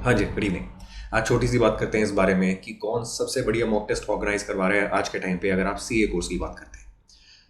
हाँ जी, good evening. आज छोटी सी बात करते हैं इस बारे में कि कौन सबसे बढ़िया मॉक टेस्ट ऑर्गेनाइज करवा रहा है आज के टाइम पे, अगर आप सीए कोर्स की बात करते हैं।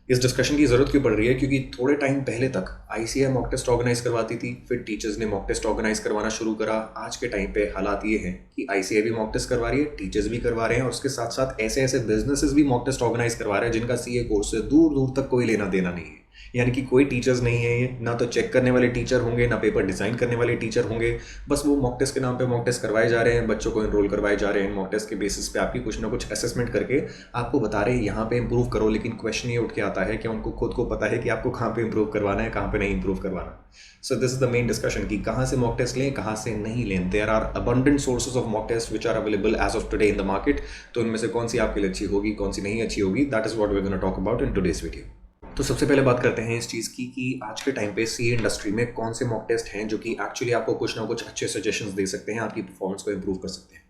इस डिस्कशन की ज़रूरत क्यों पड़ रही है? क्योंकि थोड़े टाइम पहले तक आईसीएआई मॉक टेस्ट ऑर्गेनाइज करवाती थी, फिर टीचर्स ने मॉक टेस्ट ऑर्गेनाइज करवाना शुरू करा। आज के टाइम पे हालात ये हैं कि आईसीएआई भी मॉक टेस्ट करवा रही है, टीचर्स भी करवा रहे हैं, और उसके साथ साथ ऐसे ऐसे बिजनेसेस भी मॉक टेस्ट ऑर्गेनाइज करवा रहे हैं जिनका सीए कोर्स से दूर दूर तक कोई लेना देना नहीं है। यानी कि कोई टीचर्स नहीं है, ये ना तो चेक करने वाले टीचर होंगे, ना पेपर डिज़ाइन करने वाले टीचर होंगे। बस वो मॉक टेस्ट के नाम पे मॉक टेस्ट करवाए जा रहे हैं, बच्चों को एनरोल करवाए जा रहे हैं। मॉक टेस्ट के बेसिस पे आपकी कुछ ना कुछ असेसमेंट करके आपको बता रहे हैं यहाँ पे इंप्रूव करो। लेकिन क्वेश्चन ये उठ के आता है कि उनको खुद को पता है कि आपको कहाँ पे इंप्रूव करवाना है, कहाँ पे नहीं इंप्रूव करवाना। So this is the main discussion कि कहाँ से मॉक टेस्ट लें, कहाँ से नहीं लें। There are abundant sources of mock test which are available as of today in the market. तो उनमें से कौन सी आपके लिए अच्छी होगी, कौन सी नहीं अच्छी होगी, that is what we are gonna talk about in today's video. तो सबसे पहले बात करते हैं इस चीज़ की कि आज के टाइम पे सी इंडस्ट्री में कौन से मॉक टेस्ट हैं जो कि एक्चुअली आपको कुछ ना कुछ अच्छे सजेशंस दे सकते हैं, आपकी परफॉर्मेंस को इंप्रूव कर सकते हैं।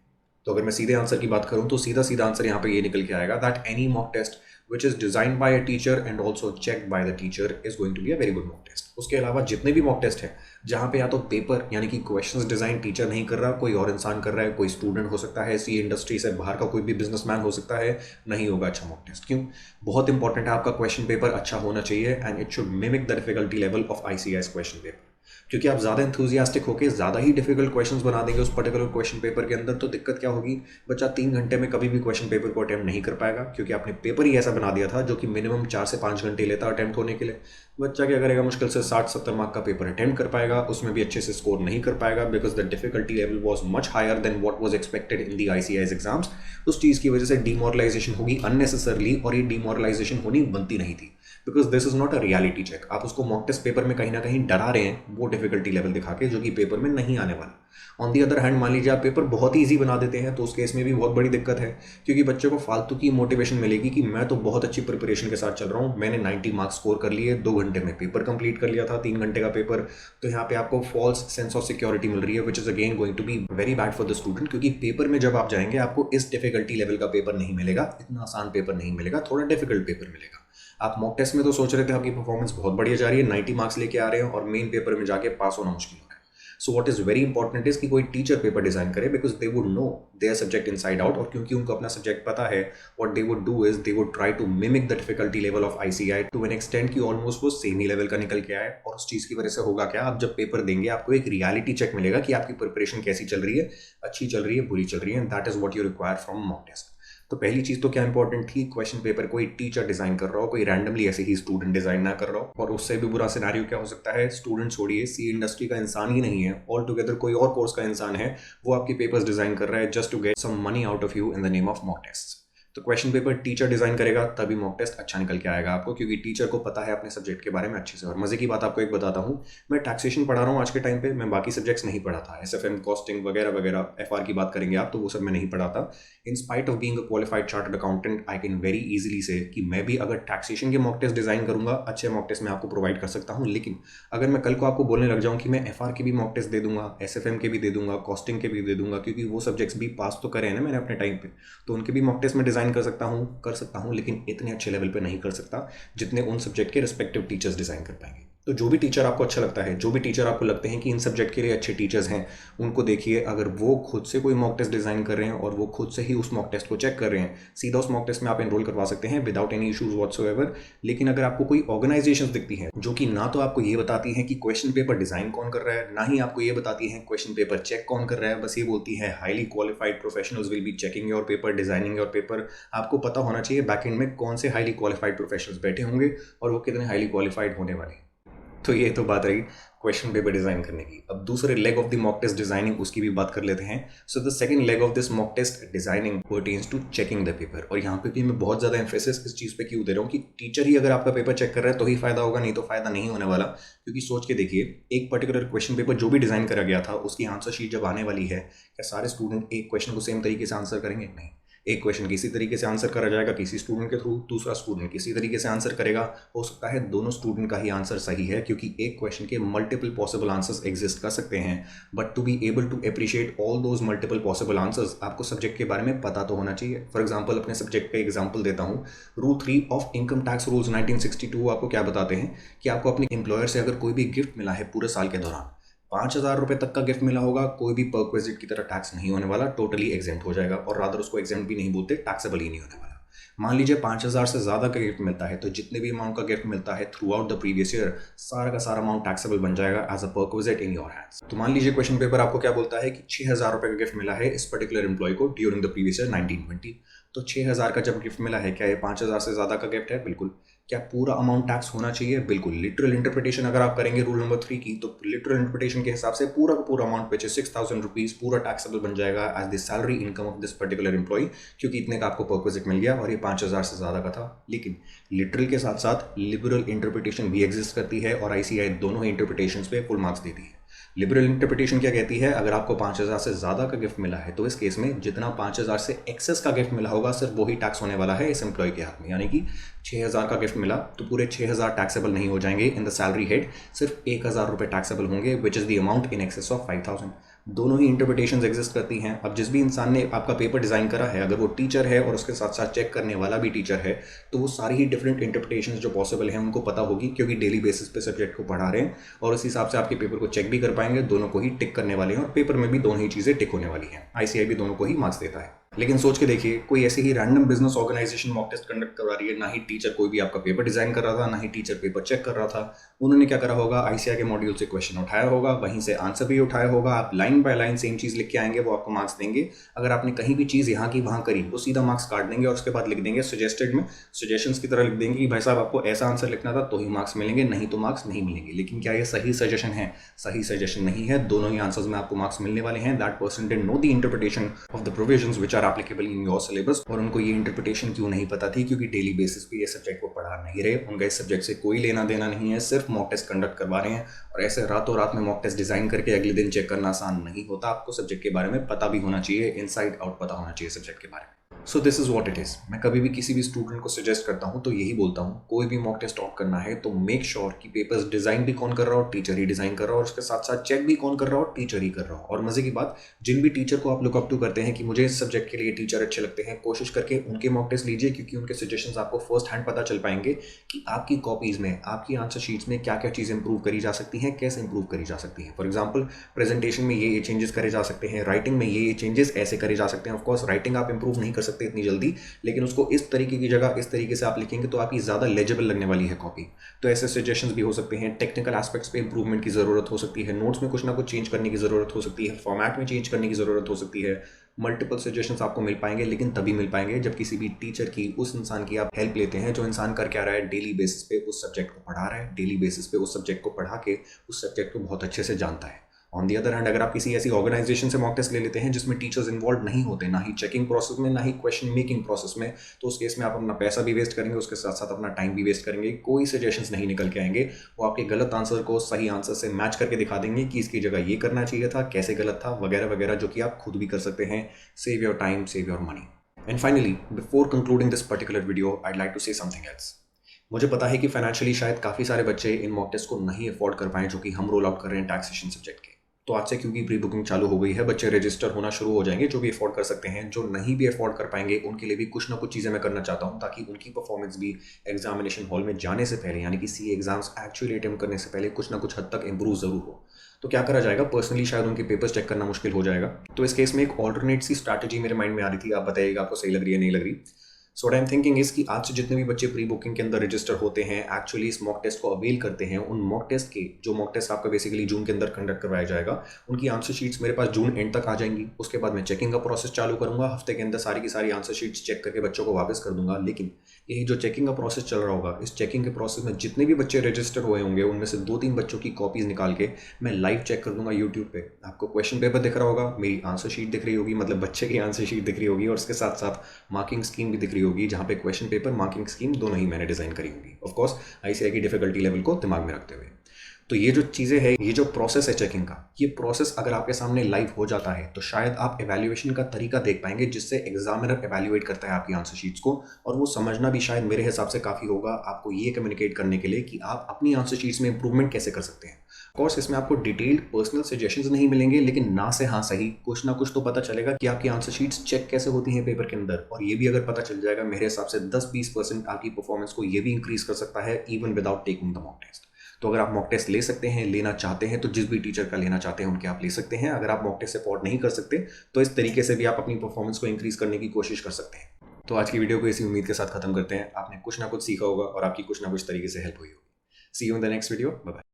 तो अगर मैं सीधे आंसर की बात करूं तो सीधा सीधा आंसर यहाँ पे ये निकल के आएगा that any mock test which is designed by a teacher and also check by the teacher is going to be a very good mock test. उसके अलावा जितने भी मॉक टेस्ट हैं जहाँ पे या तो पेपर यानी कि क्वेश्चंस डिजाइन टीचर नहीं कर रहा, कोई और इंसान कर रहा है, कोई स्टूडेंट हो सकता है, सी इंडस्ट्री से बाहर का कोई भी बिजनेसमैन हो सकता है, नहीं होगा अच्छा मॉक टेस्ट। क्यों? बहुत इंपॉर्टेंट है, आपका क्वेश्चन पेपर अच्छा होना चाहिए and it should mimic the difficulty level of ICS question paper. क्योंकि आप ज़्यादा एंथुजियास्टिक होकर ज़्यादा ही डिफिकल्ट क्वेश्चंस बना देंगे उस पर्टिकुलर क्वेश्चन पेपर के अंदर, तो दिक्कत क्या होगी? बच्चा 3 घंटे में कभी भी क्वेश्चन पेपर को अटेम्प्ट नहीं कर पाएगा, क्योंकि आपने पेपर ही ऐसा बना दिया था जो कि मिनिमम 4 से 5 घंटे लेता अटेम्प्ट होने के लिए। बच्चा क्या करेगा? मुश्किल से 60-70 मार्क का पेपर अटेम्प्ट कर पाएगा, उसमें भी अच्छे से स्कोर नहीं कर पाएगा, because the difficulty level was much higher than what was expected in the ICS exams. उस चीज़ की वजह से डीमोरलाइजेशन होगी अननेसेसरली, और ये डीमोरलाइजेशन होनी बनती नहीं थी, because this is not a reality check. आप उसको मॉक टेस्ट पेपर में कहीं ना कहीं डरा रहे हैं वो डिफिकल्टी लेवल दिखा के, जो कि पेपर में नहीं आने वाला। ऑन दी अदर हैंड मान लीजिए आप पेपर बहुत ही ईजी बना देते हैं, तो उस केस में भी बहुत बड़ी दिक्कत है, क्योंकि बच्चे को फालतू की मोटिवेशन मिलेगी कि मैं तो बहुत अच्छी प्रिपरेशन के साथ चल रहा हूँ, मैंने 90 मार्क्स स्कोर कर लिए, 2 घंटे में पेपर कंप्लीट कर लिया था, 3 घंटे का पेपर। तो यहाँ पे आपको फॉल्स सेंस ऑफ सिक्योरिटी मिल रही है, which is again going to be very bad for the student. क्योंकि पेपर में जब आप जाएंगे आपको इस डिफिकल्टी लेवल का पेपर नहीं मिलेगा, इतना आसान पेपर नहीं मिलेगा, थोड़ा डिफिकल्ट पेपर मिलेगा। आप मॉक टेस्ट में तो सोच रहे थे आपकी परफॉर्मेंस बहुत बढ़िया जा रही है, 90 मार्क्स लेके आ रहे हैं, और मेन पेपर में जाके पास होना मुश्किल हो रहा है। So what is very important is कि कोई टीचर पेपर डिजाइन करे, because they would know their subject inside out. और क्योंकि उनको अपना सब्जेक्ट पता है, what they would do is they would try to mimic the difficulty level of ICI to an extent की ऑलमोस्ट वो same ही लेवल का निकल के आए। और उस चीज़ की वजह से होगा क्या? आप जब पेपर देंगे आपको एक रियलिटी चेक मिलेगा कि आपकी प्रिपरेशन कैसी चल रही है, अच्छी चल रही है, बुरी चल रही है, and that is what you require from mock test. तो पहली चीज़ तो क्या इंपॉर्टेंट थी? क्वेश्चन पेपर कोई टीचर डिजाइन कर रहा हो, कोई रैंडमली ऐसे ही स्टूडेंट डिजाइन ना कर रहा हो। और उससे भी बुरा सिनेरियो क्या हो सकता है? स्टूडेंट छोड़िए, सी इंडस्ट्री का इंसान ही नहीं है, ऑल टुगेदर कोई और कोर्स का इंसान है, वो आपकी पेपर्स डिजाइन कर रहा है just to get some money out of you in the name of mock test. तो क्वेश्चन पेपर टीचर डिजाइन करेगा तभी मॉक टेस्ट अच्छा निकल के आएगा आपको, क्योंकि टीचर को पता है अपने सब्जेक्ट के बारे में अच्छे से। और मजे की बात आपको एक बताता हूँ, मैं टैक्सेशन पढ़ा रहा हूँ आज के टाइम पे, मैं बाकी सब्जेक्ट्स नहीं पढ़ा था, एसएफएम, कॉस्टिंग वगैरह वगैरह, एफआर की बात करेंगे आप तो वो सब मैं नहीं पढ़ा था। In spite of being a qualified chartered accountant, I can very easily से कि मैं भी अगर टैक्सेशन के मॉक टेस्ट डिजाइन करूंगा, अच्छे मॉक टेस्ट मैं आपको प्रोवाइड कर सकता हूँ। लेकिन अगर मैं कल को आपको बोलने लग जाऊँ कि मैं एफआर के भी मॉक टेस्ट दे दूंगा, एसएफएम के भी दे दूंगा, कॉस्टिंग के भी दे दूंगा, क्योंकि वो सब्जेक्ट्स भी पास तो करे हैं ना मैंने अपने टाइम पे, तो उनके भी मॉक टेस्ट में डिजाइन कर सकता हूँ, लेकिन इतने अच्छे लेवल पे नहीं कर सकता जितने उन सब्जेक्ट के रिस्पेक्टिव टीचर्स डिजाइन कर पाएंगे। तो जो भी टीचर आपको अच्छा लगता है, जो भी टीचर आपको लगते हैं कि इन सब्जेक्ट के लिए अच्छे टीचर्स हैं, उनको देखिए। अगर वो खुद से कोई मॉक टेस्ट डिजाइन कर रहे हैं और वो खुद से ही उस मॉक टेस्ट को चेक कर रहे हैं, सीधा उस मॉक टेस्ट में आप एनरोल करवा सकते हैं विदाउट एनी इशूज व्हाटसोएवर। लेकिन अगर आपको कोई ऑर्गेनाइजेशन दिखती हैं जो कि ना तो आपको ये बताती हैं कि क्वेश्चन पेपर डिजाइन कौन कर रहा है, ना ही आपको ये बताती हैं क्वेश्चन पेपर चेक कौन कर रहा है, बस ये बोलती है highly qualified professionals will be checking your paper, designing your paper, आपको पता होना चाहिए बैकएंड में कौन से हाईली क्वालिफाइड प्रोफेशनल्स बैठे होंगे और वो कितने हाईली क्वालिफाइड होने वाले हैं। तो ये तो बात रही क्वेश्चन पेपर डिजाइन करने की। अब दूसरे leg of the mock test designing, उसकी भी बात कर लेते हैं। So the second leg of this mock test designing pertains to checking the paper. और यहाँ पे भी मैं बहुत ज्यादा एम्फेसिस इस चीज पे क्यों दे रहा हूँ कि टीचर ही अगर आपका पेपर चेक कर रहा है तो ही फायदा होगा, नहीं तो फायदा नहीं होने वाला। क्योंकि सोच के देखिए, एक पर्टिकुलर क्वेश्चन पेपर जो भी डिजाइन करा गया था, उसकी आंसर शीट जब आने वाली है, क्या सारे स्टूडेंट एक क्वेश्चन को सेम तरीके से आंसर करेंगे? नहीं। एक क्वेश्चन किसी तरीके से आंसर करा जाएगा किसी स्टूडेंट के थ्रू, दूसरा स्टूडेंट किसी तरीके से आंसर करेगा। हो सकता है दोनों स्टूडेंट का ही आंसर सही है, क्योंकि एक क्वेश्चन के मल्टीपल पॉसिबल आंसर्स एग्जिस्ट कर सकते हैं। But to be able to appreciate all those multiple possible answers, आपको सब्जेक्ट के बारे में पता तो होना चाहिए। फॉर एग्जाम्पल, अपने सब्जेक्ट का एग्जाम्पल देता हूँ, rule 3 of income tax rules 1962 आपको क्या बताते हैं कि आपको अपने एम्प्लॉयर से अगर कोई भी गिफ्ट मिला है पूरे साल के दौरान, ₹5,000 तक का गिफ्ट मिला होगा, कोई भी परक्विजिट की तरह टैक्स नहीं होने वाला, टोटली एग्जेम्प्ट हो जाएगा। और रादर उसको एग्जेम्प्ट भी नहीं बोलते, टैक्सेबल ही नहीं होने वाला। मान लीजिए 5,000 से ज़्यादा का गिफ्ट मिलता है, तो जितने भी अमाउंट का गिफ्ट मिलता है throughout the previous year, सारा का सारा अमाउंट टैक्सेबल बन जाएगा as a perquisite in your hands. तो मान लीजिए क्वेश्चन पेपर आपको क्या बोलता है कि ₹6,000 का गिफ्ट मिला है इस पर्टिकुलर एम्प्लॉय को ड्यूरिंग द प्रीवियस ईयर 1920। तो 6,000 का जब गिफ्ट मिला है, क्या ये 5,000 से ज़्यादा का गिफ्ट है? बिल्कुल। क्या पूरा अमाउंट टैक्स होना चाहिए? बिल्कुल। लिटरल इंटरप्रिटेशन अगर आप करेंगे रूल नंबर 3 की, तो लिटरल इंटरप्रिटेशन के हिसाब से पूरा का पूरा अमाउंट विच इज ₹6,000 पूरा टैक्सेबल बन जाएगा as the salary income of this particular employee, क्योंकि इतने का आपको परक्विजिट मिल गया और ये 5,000 से ज़्यादा का था। लेकिन लिटरल के साथ साथ लिबरल इंटरप्रिटेशन भी एग्जिस्ट करती है और ICAI दोनों ही इंटरप्रिटेशन पे फुल मार्क्स देती है। लिबरल इंटरप्रिटेशन क्या कहती है? अगर आपको 5,000 से ज़्यादा का गिफ्ट मिला है, तो इस केस में जितना 5,000 से एक्सेस का गिफ्ट मिला होगा, सिर्फ वही टैक्स होने वाला है इस एम्प्लॉय के हाथ में। यानी कि 6,000 का गिफ्ट मिला तो पूरे 6,000 टैक्सेबल नहीं हो जाएंगे इन द सैलरी हेड, सिर्फ ₹1,000 टैक्सेबल होंगे which is the amount in excess of 5,000। दोनों ही इंटरप्रिटेशंस एग्जिस्ट करती हैं। अब जिस भी इंसान ने आपका पेपर डिज़ाइन करा है, अगर वो टीचर है और उसके साथ साथ चेक करने वाला भी टीचर है, तो वो सारी ही डिफरेंट इंटरप्रिटेशंस जो पॉसिबल हैं उनको पता होगी, क्योंकि डेली बेसिस पे सब्जेक्ट को पढ़ा रहे हैं और उस हिसाब से आपके पेपर को चेक भी कर पाएंगे। दोनों को ही टिक करने वाले हैं और पेपर में भी दोनों ही चीज़ें टिक होने वाली हैं। ICAI भी दोनों को ही मार्क्स देता है। लेकिन सोच के देखिए, कोई ऐसी ही random business organisation mock test conduct करवा रही है, ना ही टीचर कोई भी आपका पेपर डिजाइन कर रहा था, ना ही टीचर पेपर चेक कर रहा था। उन्होंने क्या करा होगा? ICAI के मॉड्यूल से क्वेश्चन उठाया होगा, वहीं से आंसर भी उठाया होगा, आप लाइन बाय लाइन सेम चीज़ लिख के आएंगे, वो आपको मार्क्स देंगे। अगर आपने कहीं भी चीज़ यहाँ की वहाँ करी, वो सीधा मार्क्स काट देंगे और उसके बाद लिख देंगे सजेस्टेड में, सजेशंस की तरह लिख देंगे कि भाई साहब आपको ऐसा आंसर लिखना था तो ही मार्क्स मिलेंगे, नहीं तो मार्क्स नहीं मिलेंगे। लेकिन क्या ये सही सजेशन है? सही सजेशन नहीं है। दोनों ही आंसर्स में आपको मार्क्स मिलने वाले हैं। That person did know the interpretation of the provisions which are applicable in your syllabus. और उनको ये इंटरप्रिटेशन क्यों नहीं पता थी? क्योंकि डेली बेसिस पे ये सब्जेक्ट को पढ़ा नहीं रहे, उनका इस सब्जेक्ट से कोई लेना देना नहीं है, सिर्फ मॉक टेस्ट कंडक्ट करवा रहे हैं। और ऐसे रातों रात में मॉक टेस्ट डिजाइन करके अगले दिन चेक करना आसान नहीं होता। आपको सब्जेक्ट के बारे में पता भी होना चाहिए, इनसाइड आउट पता होना चाहिए सब्जेक्ट के बारे में। So this is what it is. मैं कभी भी किसी भी स्टूडेंट को सजेस्ट करता हूँ तो यही बोलता हूँ, कोई भी मॉक टेस्ट टॉप करना है तो मेक श्योर कि पेपर्स डिजाइन भी कौन कर रहा हो, टीचर ही डिजाइन कर रहा हो, और उसके साथ साथ चेक भी कौन कर रहा हो, टीचर ही कर रहा हो। और मजे की बात, जिन भी टीचर को आप लुक अप टू करते हैं कि मुझे इस सब्जेक्ट के लिए टीचर अच्छे लगते हैं, कोशिश करके उनके मॉक टेस्ट लीजिए, क्योंकि उनके सजेशंस आपको फर्स्ट हैंड पता चल पाएंगे कि आपकी कॉपीज में, आपकी आंसर शीट्स में क्या क्या चीज़ें इंप्रूव करी जा सकती हैं, कैसे इंप्रूव करी जा सकती हैं। फॉर एग्जाम्पल, प्रेजेंटेशन में ये चेंजेस करे जा सकते हैं, राइटिंग में ये चेंजेस ऐसे करे जा सकते हैं। ऑफकोर्स राइटिंग आप इंप्रूव नहीं कर सकते इतनी जल्दी, लेकिन उसको इस तरीके की जगह इस तरीके से आप लिखेंगे तो आपकी ज़्यादा लेजिबल लगने वाली है कॉपी। तो ऐसे सजेशंस भी हो सकते हैं। टेक्निकल एस्पेक्ट्स पे इंप्रूवमेंट की ज़रूरत हो सकती है, नोट्स में कुछ ना कुछ चेंज करने की ज़रूरत हो सकती है, फॉर्मेट में चेंज करने की ज़रूरत हो सकती है। मल्टीपल सजेशंस आपको मिल पाएंगे, लेकिन तभी मिल पाएंगे जब किसी भी टीचर की, उस इंसान की आप हेल्प लेते हैं जो इंसान कर क्या रहा है, डेली बेसिस पे उस सब्जेक्ट को पढ़ा रहा है, डेली बेसिस पे उस सब्जेक्ट को पढ़ा के उस सब्जेक्ट को बहुत अच्छे से जानता है। ऑन दी अदर हैंड, अगर आप किसी ऐसी ऑर्गेनाइजेशन से मॉक टेस्ट ले लेते हैं जिसमें टीचर्स इन्वॉल्व नहीं होते, ना ही चेकिंग प्रोसेस में, ना ही क्वेश्चन मेकिंग प्रोसेस में, तो उस केस में आप अपना पैसा भी वेस्ट करेंगे, उसके साथ साथ अपना टाइम भी वेस्ट करेंगे। कोई सजेशंस नहीं निकल के आएंगे। वो आपके गलत आंसर को सही आंसर से मैच करके दिखा देंगे कि इसकी जगह ये करना चाहिए था, कैसे गलत था, वगैरह वगैरह, जो कि आप खुद भी कर सकते हैं। Save your time, save your money. And finally, before concluding this particular video, I'd like to say something else। मुझे पता है कि फाइनेंशियली शायद काफ़ी सारे बच्चे इन मॉक टेस्ट को नहीं अफोर्ड कर पाएं जो कि हम रोल आउट कर रहे हैं टैक्सेशन सब्जेक्ट के। तो आज से क्योंकि प्री बुकिंग चालू हो गई है, बच्चे रजिस्टर होना शुरू हो जाएंगे जो भी अफोर्ड कर सकते हैं। जो नहीं भी अफोर्ड कर पाएंगे उनके लिए भी कुछ ना कुछ चीज़ें मैं करना चाहता हूं, ताकि उनकी परफॉर्मेंस भी एग्जामिनेशन हॉल में जाने से पहले, यानी कि CA एग्जाम्स एक्चुअली अटेम्प्ट करने से पहले, कुछ ना कुछ हद तक इंप्रूव जरूर हो। तो क्या करा जाएगा? पर्सनली शायद उनके पेपर्स चेक करना मुश्किल हो जाएगा। तो इस केस में एक ऑल्टरनेट सी स्ट्रैटेजी मेरे माइंड में आ रही थी, आप बताइएगा आपको सही लग रही है नहीं लग रही। So what I am thinking is कि आज से जितने भी बच्चे प्री बुकिंग के अंदर रजिस्टर होते हैं, एक्चुअली इस मॉक टेस्ट को अवेल करते हैं, उन मॉक टेस्ट के, जो मॉक टेस्ट आपका बेसिकली जून के अंदर कंडक्ट करवाया जाएगा, उनकी आंसर शीट्स मेरे पास जून एंड तक आ जाएंगी। उसके बाद मैं चेकिंग का प्रोसेस चालू करूंगा, हफ्ते के अंदर सारी की सारी आंसर शीट्स चेक करके बच्चों को वापस कर दूंगा। लेकिन यही जो चेकिंग का प्रोसेस चल रहा होगा, इस चेकिंग के प्रोसेस में जितने भी बच्चे रजिस्टर हुए होंगे, उनमें से 2-3 बच्चों की कॉपीज निकाल के मैं लाइव चेक कर दूंगा यूट्यूब पे। आपको क्वेश्चन पेपर दिख रहा होगा, मेरी आंसर शीट दिख रही होगी, मतलब बच्चे की आंसर शीट दिख रही होगी, और उसके साथ साथ मार्किंग स्कीम भी दिख रही होगी, जहाँ पे क्वेश्चन पेपर, मार्किंग स्कीम दोनों ही मैंने डिजाइन करी होगी, ऑफ कोर्स ICAI की डिफिकल्टी लेवल को दिमाग में रखते हुए। तो ये जो चीज़ें हैं, ये जो प्रोसेस है चेकिंग का, ये प्रोसेस अगर आपके सामने लाइव हो जाता है तो शायद आप एवेल्युएशन का तरीका देख पाएंगे जिससे एग्जामिनर एवेल्युएट करता है आपकी आंसर शीट्स को, और वो समझना भी शायद मेरे हिसाब से काफ़ी होगा आपको ये कम्युनिकेट करने के लिए कि आप अपनी आंसर शीट्स में इंप्रूवमेंट कैसे कर सकते हैं। कोर्स इसमें आपको डिटेल्ड पर्सनल सजेशंस नहीं मिलेंगे, लेकिन ना से हाँ सही कुछ ना कुछ तो पता चलेगा कि आपकी आंसर शीट्स चेक कैसे होती हैं पेपर के अंदर। और ये भी अगर पता चल जाएगा, मेरे हिसाब से 10-20% आपकी परफॉर्मेंस को ये भी इंक्रीज कर सकता है, even without taking the mock test. तो अगर आप मॉक टेस्ट ले सकते हैं, लेना चाहते हैं, तो जिस भी टीचर का लेना चाहते हैं उनके आप ले सकते हैं। अगर आप मॉक टेस्ट अफोर्ड नहीं कर सकते तो इस तरीके से भी आप अपनी परफॉर्मेंस को इंक्रीज करने की कोशिश कर सकते हैं। तो आज की वीडियो को इसी उम्मीद के साथ खत्म करते हैं। आपने कुछ ना कुछ सीखा होगा और आपकी कुछ ना कुछ तरीके से हेल्प हुई होगी। See you in the next video. Bye bye.